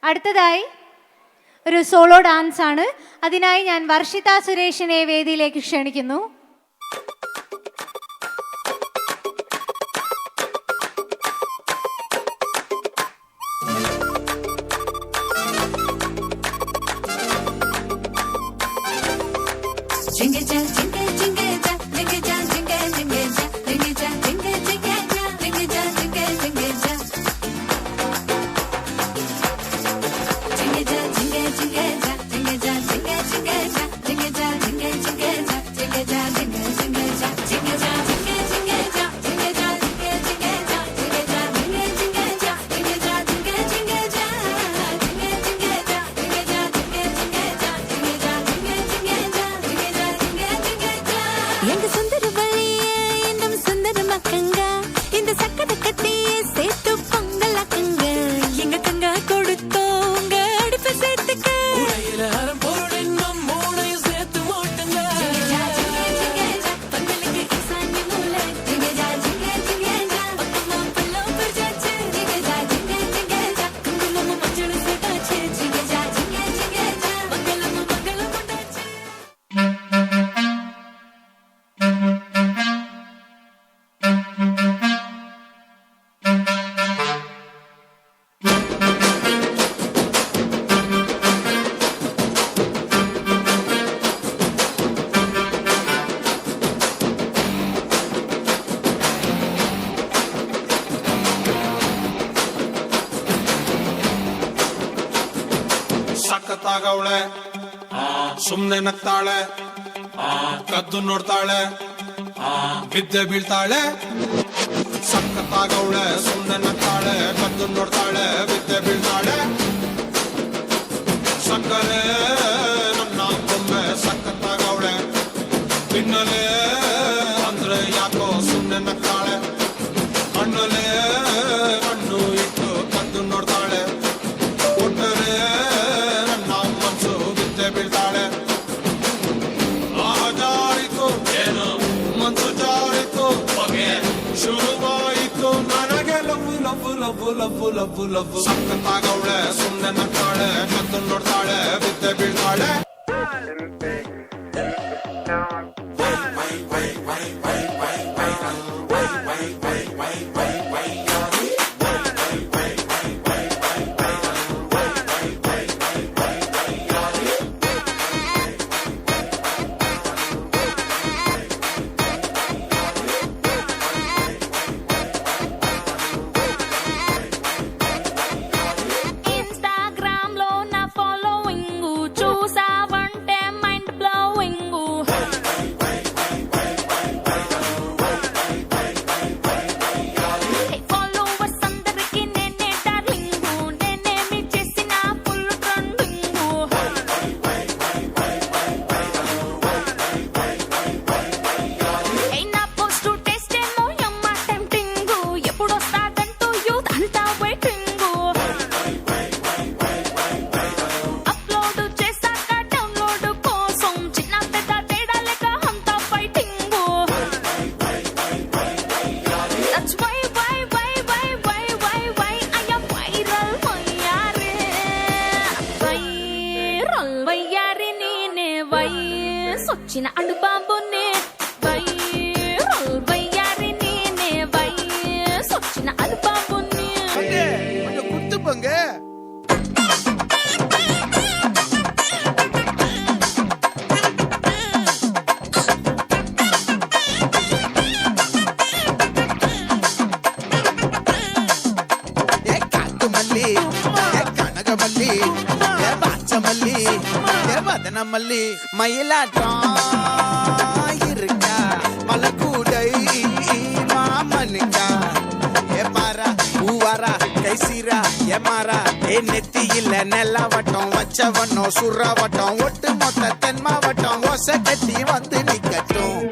അടുത്തതായി ഒരു solo dance ആണ്. അതിനായി ഞാൻ വർഷിത സുരേഷിനെ വേദിയിലേക്ക് ക്ഷണിക്കുന്നു. ಸಖತ್ತಾಗವಳೆ, ಸುಮ್ನೆ ನಗ್ತಾಳೆ, ಕದ್ದು ನೋಡ್ತಾಳೆ, ಬಿದ್ದೆ ಬೀಳ್ತಾಳೆ. ಸಖತ್ತಾಗವಳೆ, ಸುಮ್ನೆ ನಗ್ತಾಳೆ, ಕದ್ದು ನೋಡ್ತಾಳೆ, ಬಿದ್ದೆ ಬೀಳ್ತಾಳೆ. ಸಕ್ಕರೆ ನನ್ನ ಬೊಮ್ಮೆ ಸಖತ್ತಾಗವಳೆ, ತಿನ್ನಲೆ ಅಂದ್ರೆ ಯಾಕೋ ಸುಮ್ನೆ ನಗ್ತಾಳೆ. ಹಣ್ಣಲೆ ಹಣ್ಣು ಇಟ್ಟು ಕದ್ದು ನೋಡ್ತಾಳೆ, ಕೊಟ್ಟರೆ ನನ್ನ ಮನಸ್ಸು ಬಿದ್ದೆ ಬೀಳ್ತಾಳೆ. ಜಾರಿತು ಏನು ಮನಸ್ಸು ಜಾರಿತು, ಹೊಗೆ ಶುರುವಾಯಿತು ನನಗೆ love love love love love love. ಸಖತ್ತಾಗವಳೆ, ಸುಮ್ನೆ ನಗ್ತಾಳೆ, ಕದ್ದು ನೋಡ್ತಾಳೆ, ಬಿದ್ದೆ ಬೀಳ್ತಾಳೆ. సొచ్చిన అడుబాబునే వయ్యారి నేనే సొచ్చిన అడుబాబునే குத்து பங்க கனகமல்லி பாச்சமல்லி வதனமல்லி மயிலாட்டம் இருக்கா மலக்கூடை மாமனுக்கா ஏமாரா பூவாரா கைசீரா ஏமாரா ஏ நெத்தி இல்ல நெல்லாவட்டம் வச்சவட்டம் சுறாவட்டம் ஒட்டு மொத்த தென் மாவட்டம் ஓசை கட்டி வந்து நிக்கட்டும்.